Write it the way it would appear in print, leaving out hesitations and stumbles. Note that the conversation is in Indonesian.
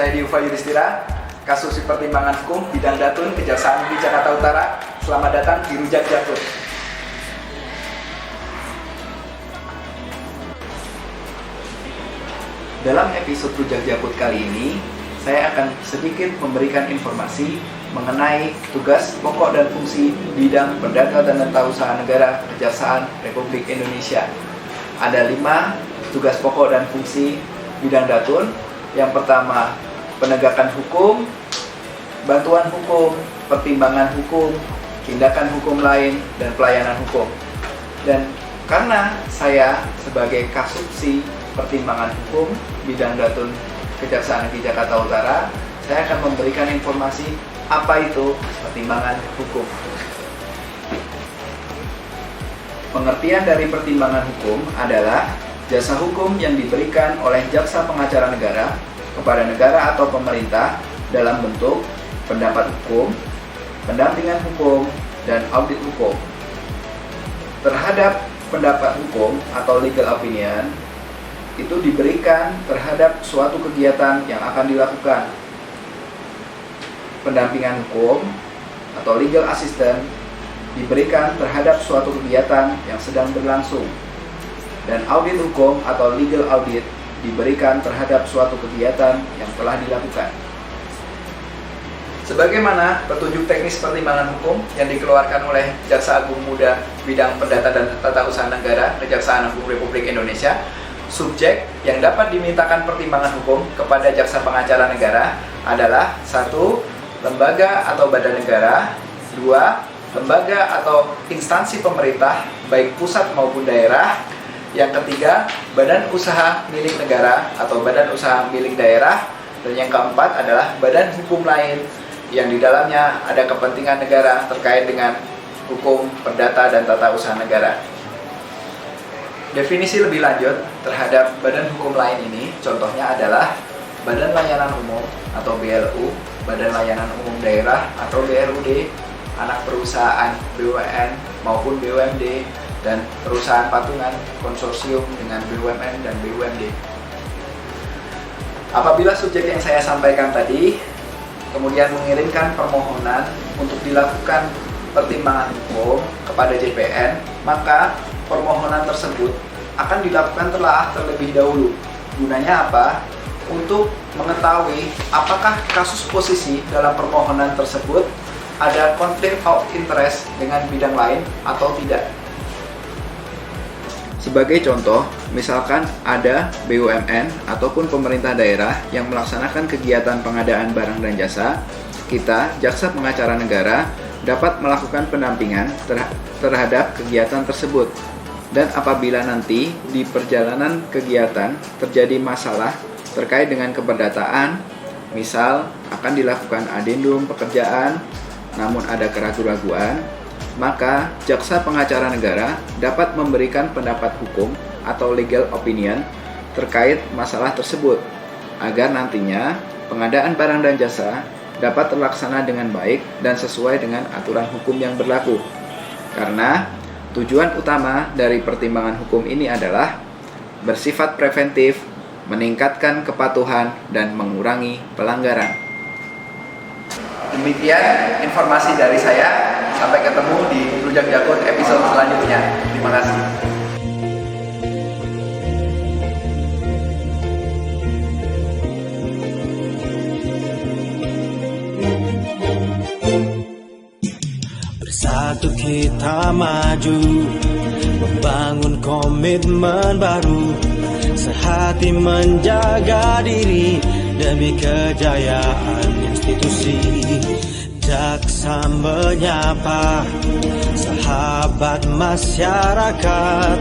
Saya Diufa Yudhistira, kasus pertimbangan hukum bidang Datun Kejaksaan Negeri Jakarta Utara. Selamat datang di Rujak Jakut. Dalam episode Rujak Jakut kali ini, saya akan sedikit memberikan informasi mengenai tugas pokok dan fungsi bidang Perdata dan Tata Usaha Negara Kejaksaan Republik Indonesia. Ada 5 tugas pokok dan fungsi bidang Datun. Yang pertama, penegakan hukum, bantuan hukum, pertimbangan hukum, tindakan hukum lain, dan pelayanan hukum. Dan karena saya sebagai kasubsi pertimbangan hukum bidang Datun Kejaksaan Negeri Jakarta Utara, saya akan memberikan informasi apa itu pertimbangan hukum. Pengertian dari pertimbangan hukum adalah jasa hukum yang diberikan oleh jaksa pengacara negara kepada negara atau pemerintah dalam bentuk pendapat hukum, pendampingan hukum, dan audit hukum. Terhadap pendapat hukum atau legal opinion, itu diberikan terhadap suatu kegiatan yang akan dilakukan. Pendampingan hukum atau legal assistance diberikan terhadap suatu kegiatan yang sedang berlangsung. Dan audit hukum atau legal audit diberikan terhadap suatu kegiatan yang telah dilakukan. Sebagaimana petunjuk teknis pertimbangan hukum yang dikeluarkan oleh Jaksa Agung Muda bidang Perdata dan Tata Usaha Negara Kejaksaan Agung Republik Indonesia, subjek yang dapat dimintakan pertimbangan hukum kepada jaksa pengacara negara adalah 1. Lembaga atau badan negara, 2. Lembaga atau instansi pemerintah baik pusat maupun daerah, yang ketiga badan usaha milik negara atau badan usaha milik daerah, dan yang keempat adalah badan hukum lain yang di dalamnya ada kepentingan negara terkait dengan hukum perdata dan tata usaha negara. Definisi lebih lanjut terhadap badan hukum lain ini contohnya adalah Badan Layanan Umum atau BLU, Badan Layanan Umum Daerah atau BLUD, anak perusahaan BUMN maupun BUMD, dan perusahaan patungan konsorsium dengan BUMN dan BUMD. Apabila subjek yang saya sampaikan tadi kemudian mengirimkan permohonan untuk dilakukan pertimbangan hukum kepada JPN, maka permohonan tersebut akan dilakukan telaah terlebih dahulu. Gunanya apa? Untuk mengetahui apakah kasus posisi dalam permohonan tersebut ada konflik of interest dengan bidang lain atau tidak. Sebagai contoh, misalkan ada BUMN ataupun pemerintah daerah yang melaksanakan kegiatan pengadaan barang dan jasa, kita, jaksa pengacara negara, dapat melakukan pendampingan terhadap kegiatan tersebut. Dan apabila nanti di perjalanan kegiatan terjadi masalah terkait dengan keperdataan, misal akan dilakukan adendum pekerjaan, namun ada keraguan-raguan, maka jaksa pengacara negara dapat memberikan pendapat hukum atau legal opinion terkait masalah tersebut, agar nantinya pengadaan barang dan jasa dapat terlaksana dengan baik dan sesuai dengan aturan hukum yang berlaku. Karena tujuan utama dari pertimbangan hukum ini adalah bersifat preventif, meningkatkan kepatuhan, dan mengurangi pelanggaran. Demikian informasi dari saya. Sampai ketemu di Rujak Jakut episode selanjutnya. Terima kasih. Bersatu kita maju, membangun komitmen baru, sehati menjaga diri demi kejayaan institusi. Jaksa menyapa sahabat masyarakat.